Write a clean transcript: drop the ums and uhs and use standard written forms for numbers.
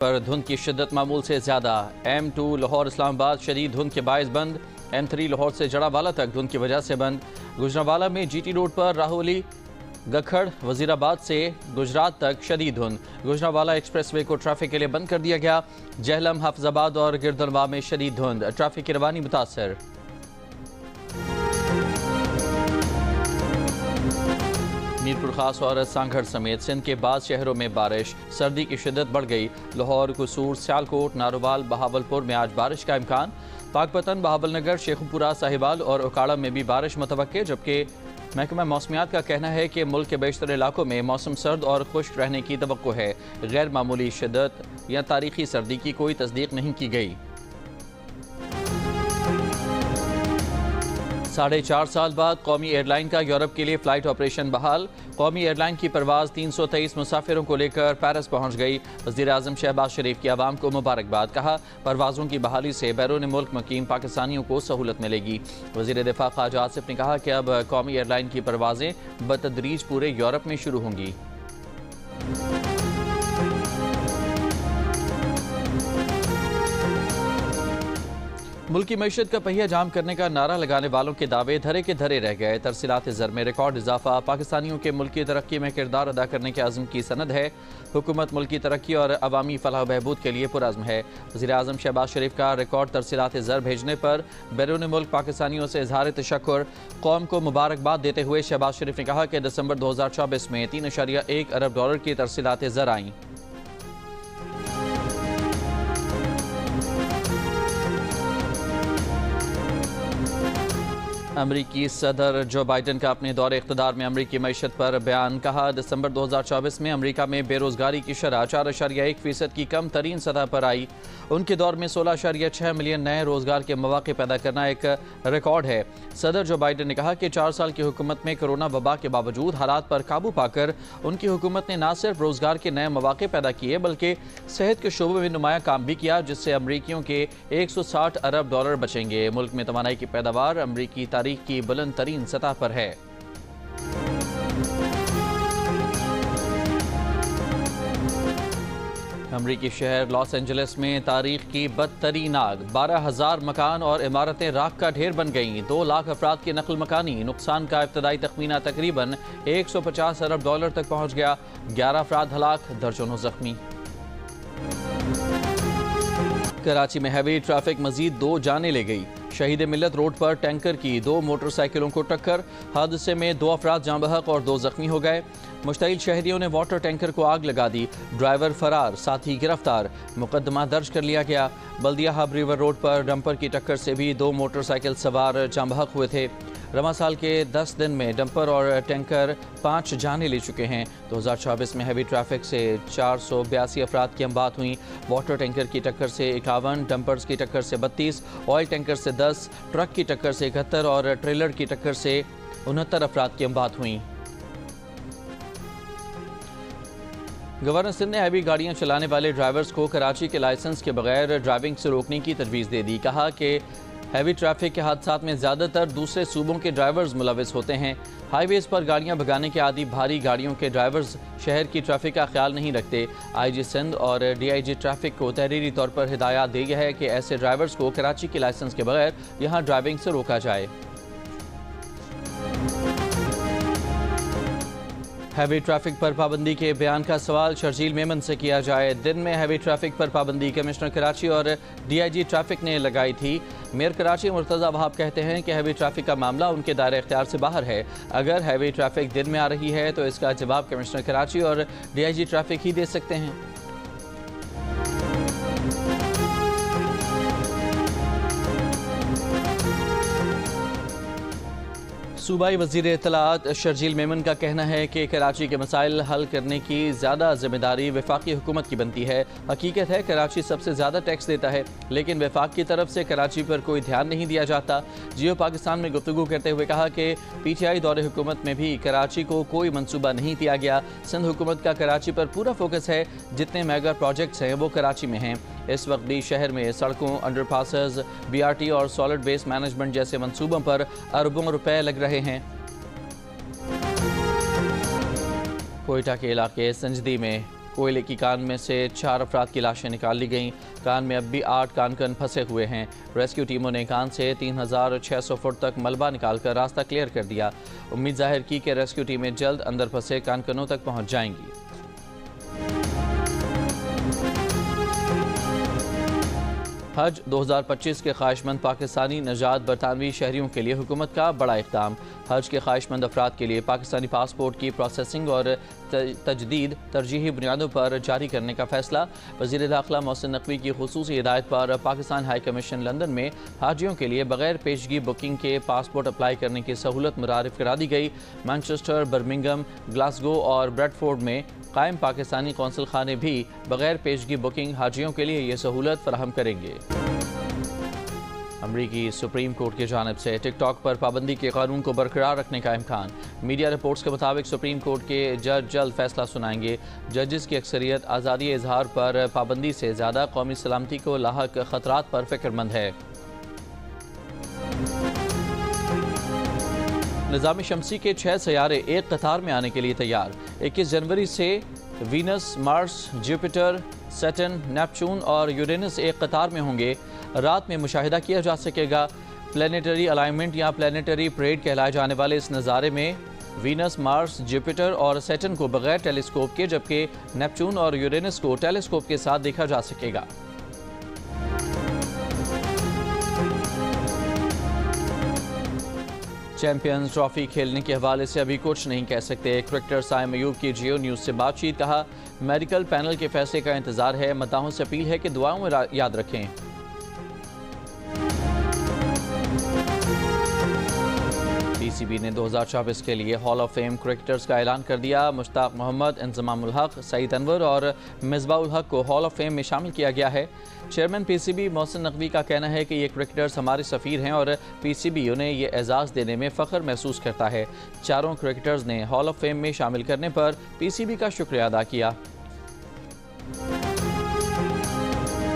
पर धुंध की शिद्दत मामूल से ज्यादा। M2 लाहौर इस्लामाबाद शदीद धुंध के बायस बंद। M3 लाहौर से जड़ावाला तक धुंध की वजह से बंद। गुजरावाला में GT रोड पर राहोली गखड़ वजीराबाद से गुजरात तक शदीद धुंध। गुजरावाला एक्सप्रेसवे को ट्रैफिक के लिए बंद कर दिया गया। जहलम हाफिजाबाद और गिरदनवा में शदीद धुंध, ट्रैफिक की रवानी मुतासर। मीरपुर खास और सांगड़ समेत सिंध के बाद शहरों में बारिश, सर्दी की शिद्दत बढ़ गई। लाहौर, कसूर, सियालकोट, नारोवाल, बहावलपुर में आज बारिश का इम्कान। पाकपतन, बहावलनगर, शेखुपुरा, साहिवाल और उकाड़ा में भी बारिश मुतवक्के, जबकि महकमा मौसमियात का कहना है कि मुल्क के बेशतर इलाकों में मौसम सर्द और खुश्क रहने की तवक्को है। गैर मामूली शिद्दत या तारीखी सर्दी की कोई तस्दीक नहीं की गई। 4.5 साल बाद कौमी एयरलाइन का यूरोप के लिए फ्लाइट ऑपरेशन बहाल। कौमी एयरलाइन की परवाज 323 मुसाफिरों को लेकर पेरिस पहुंच गई। वज़ीर आज़म शहबाज शरीफ की आवाम को मुबारकबाद, कहा परवाजों की बहाली से बैरून मुल्क मुकीम पाकिस्तानियों को सहूलत मिलेगी। वज़ीर दिफा ख्वाजा आसिफ ने कहा कि अब कौमी एयरलाइन की परवाजें बतदरीज पूरे यूरोप में शुरू होंगी। मुल्की मईशत का पहिया जाम करने का नारा लगाने वालों के दावे धरे के धरे रह गए। तरसीलात ज़र में रिकॉर्ड इजाफा पाकिस्तानियों के मुल्की तरक्की में किरदार अदा करने के अज़्म की सनद है। हुकूमत मुल्की तरक्की और अवामी फलाह बहबूद के लिए पुरअज़्म है। वज़ीर आज़म शहबाज शरीफ का रिकॉर्ड तरसीलात ज़र भेजने पर बैरून मुल्क पाकिस्तानियों से इजहार तशक्कुर। कौम को मुबारकबाद देते हुए शहबाज शरीफ ने कहा कि दिसंबर 2024 में $3.1 अरब की तरसीलात ज़र आईं। अमरीकी सदर जो बाइडन का अपने दौरे इख्तदार में अमरीकी मईशत पर बयान, कहा दिसंबर 2024 में अमरीका में बेरोजगारी की शरह 4.1% की कम तरीन सतह पर आई। उनके दौर में 16.6 मिलियन नए रोजगार के मौके पैदा करना एक रिकॉर्ड है। सदर जो बाइडन ने कहा कि 4 साल की हुकूमत में कोरोना वबा के बावजूद हालात पर काबू पाकर उनकी हुकूमत ने न सिर्फ रोजगार के नए मौके पैदा किए बल्कि सेहत के शोबे में नुमाया काम भी किया, जिससे अमरीकियों के $160 अरब बचेंगे। मुल्क में तवानाई की पैदावार अमरीकी तारीख की बुलंद तरीन सतह पर है। अमरीकी शहर लॉस एंजलिस में तारीख की बदतरीन आग, 12,000 मकान और इमारतें राख का ढेर बन गईं। 2 लाख अफराद की नकल मकानी। नुकसान का इब्तदाई तखमीना तकरीबन $150 अरब तक पहुंच गया। 11 अफराद हलाक, दर्जनों जख्मी। कराची में हैवी ट्रैफिक मजीद 2 जानें ले गई। शहीद मिल्लत रोड पर टैंकर की 2 मोटरसाइकिलों को टक्कर, हादसे में 2 अफराद जाँ बहक और 2 जख्मी हो गए। मुश्तइल शहरियों ने वाटर टैंकर को आग लगा दी। ड्राइवर फरार, साथी गिरफ्तार, मुकदमा दर्ज कर लिया गया। बल्दिया हब रिवर रोड पर डंपर की टक्कर से भी 2 मोटरसाइकिल सवार जाँ बहक हुए थे। रवां साल के 10 दिन में डंपर और टैंकर 5 जानें ले चुके हैं। 2024 में हैवी ट्रैफिक से 482 अफराद की अमवात हुई। वाटर टैंकर की टक्कर से 51, डंपर्स की टक्कर से 32, ऑयल टैंकर से 10, ट्रक की टक्कर से 71 और ट्रेलर की टक्कर से 69 अफराद की अमवात हुई। गवर्नर सिंध ने हैवी गाड़ियां चलाने वाले ड्राइवर्स को कराची के लाइसेंस के बगैर ड्राइविंग से रोकने की तजवीज़ दे दी। कहा कि हैवी ट्रैफिक के हादसात में ज़्यादातर दूसरे सूबों के ड्राइवर्स मुलविस होते हैं। हाईवेज़ पर गाड़ियां भगाने के आदि भारी गाड़ियों के ड्राइवर्स शहर की ट्रैफिक का ख्याल नहीं रखते। IG सिंध और DIG ट्रैफिक को तहरीरी तौर पर हिदायत दी है कि ऐसे ड्राइवर्स को कराची के लाइसेंस के बगैर यहाँ ड्राइविंग से रोका जाए। हैवी ट्रैफिक पर पाबंदी के बयान का सवाल शर्जील मेमन से किया जाए। दिन में हैवी ट्रैफिक पर पाबंदी कमिश्नर कराची और DIG ट्रैफिक ने लगाई थी। मेयर कराची मुर्तज़ा वहाब कहते हैं कि हैवी ट्रैफिक का मामला उनके दायरे इख्तियार से बाहर है। अगर हैवी ट्रैफिक दिन में आ रही है तो इसका जवाब कमिश्नर कराची और DIG ट्रैफिक ही दे सकते हैं। सूबाई वज़ीर इत्तलाआत शर्जील मेमन का कहना है कि कराची के मसाइल हल करने की ज़्यादा जिम्मेदारी वफाकी हुकूमत की बनती है। हकीकत है कराची सबसे ज़्यादा टैक्स देता है, लेकिन वफाक की तरफ से कराची पर कोई ध्यान नहीं दिया जाता। जियो पाकिस्तान में गुफ्तगू करते हुए कहा कि PTI दौरे हुकूमत में भी कराची को कोई मनसूबा नहीं दिया गया। सिंध हुकूमत का कराची पर पूरा फोकस है। जितने मेगा प्रोजेक्ट्स हैं वो कराची में हैं। इस वक्त भी शहर में सड़कों, अंडरपासेस, BRT और सॉलिड वेस्ट मैनेजमेंट जैसे मंसूबों पर अरबों रुपए लग रहे हैं। कोयटा के इलाके संजदी में कोयले की कान में से 4 अफराद की लाशें निकाल ली गईं। कान में अब भी 8 कानकन फंसे हुए हैं। रेस्क्यू टीमों ने कान से 3600 फुट तक मलबा निकालकर रास्ता क्लियर कर दिया। उम्मीद जाहिर की कि रेस्क्यू टीमें जल्द अंदर फंसे कानकनों तक पहुंच जाएंगी। हज 2025 के ख्वाहिशमंद पाकिस्तानी नजात बरतानवी शहरियों के लिए हुकूमत का बड़ा इक़दाम। हज के ख्वाहिशमंद अफराद के लिए पाकिस्तानी पासपोर्ट की प्रोसेसिंग और तजदीद तरजीही बुनियादों पर जारी करने का फैसला। वज़ीर दाखिला मोहसिन नकवी की खुसूसी हिदायत पर पाकिस्तान हाई कमीशन लंदन में हाजियों के लिए बगैर पेशगी बुकिंग के पासपोर्ट अप्लाई करने की सहूलत मुतारिफ करा दी गई। मैनचेस्टर, बर्मिंघम, ग्लासगो और ब्रेडफोर्ड में कायम पाकिस्तानी कौंसल खाने भी बगैर पेशगी बुकिंग हाजियों के लिए ये सहूलत फराहम करेंगे। अमरीकी सुप्रीम कोर्ट की जानिब से टिकटॉक पर पाबंदी के कानून को बरकरार रखने का इम्कान। मीडिया रिपोर्ट्स के मुताबिक सुप्रीम कोर्ट के जज जल्द फैसला सुनाएंगे। जजेस की अक्सरियत आज़ादी इजहार पर पाबंदी से ज़्यादा कौमी सलामती को लाहक खतरात पर फिक्रमंद है। निज़ाम शमसी के 6 सैयारे एक कतार में आने के लिए तैयार। 21 जनवरी से Venus, Mars, Jupiter, Saturn, Neptune और यूरेनस एक कतार में होंगे। रात में मुशाहिदा किया जा सकेगा। प्लानिटरी अलाइनमेंट या प्लानिटरी परेड कहलाए जाने वाले इस नज़ारे में वीनस, मार्स, जुपिटर और सैटर्न को बगैर टेलीस्कोप के, जबकि नेपच्यून और यूरेनस को टेलीस्कोप के साथ देखा जा सकेगा। चैंपियंस ट्रॉफी खेलने के हवाले से अभी कुछ नहीं कह सकते। क्रिकेटर साइम अयूब की जियो न्यूज़ से बातचीत। कहा, मेडिकल पैनल के फैसले का इंतजार है। मद्दाहों से अपील है कि दुआओं में याद रखें। पीसीबी ने 2024 के लिए हॉल ऑफ फेम क्रिकेटर्स का ऐलान कर दिया। मुश्ताक मोहम्मद, इंजमामुल हक, सईद अनवर और मिसबाहुल हक को हॉल ऑफ फेम में शामिल किया गया है। चेयरमैन पीसीबी मोहसिन नकवी का कहना है कि ये क्रिकेटर्स हमारे सफ़ीर हैं और पीसीबी उन्हें ये एजाज़ देने में फ़ख्र महसूस करता है। चारों क्रिकेटर्स ने हॉल ऑफ फेम में शामिल करने पर पीसीबी का शुक्रिया अदा किया।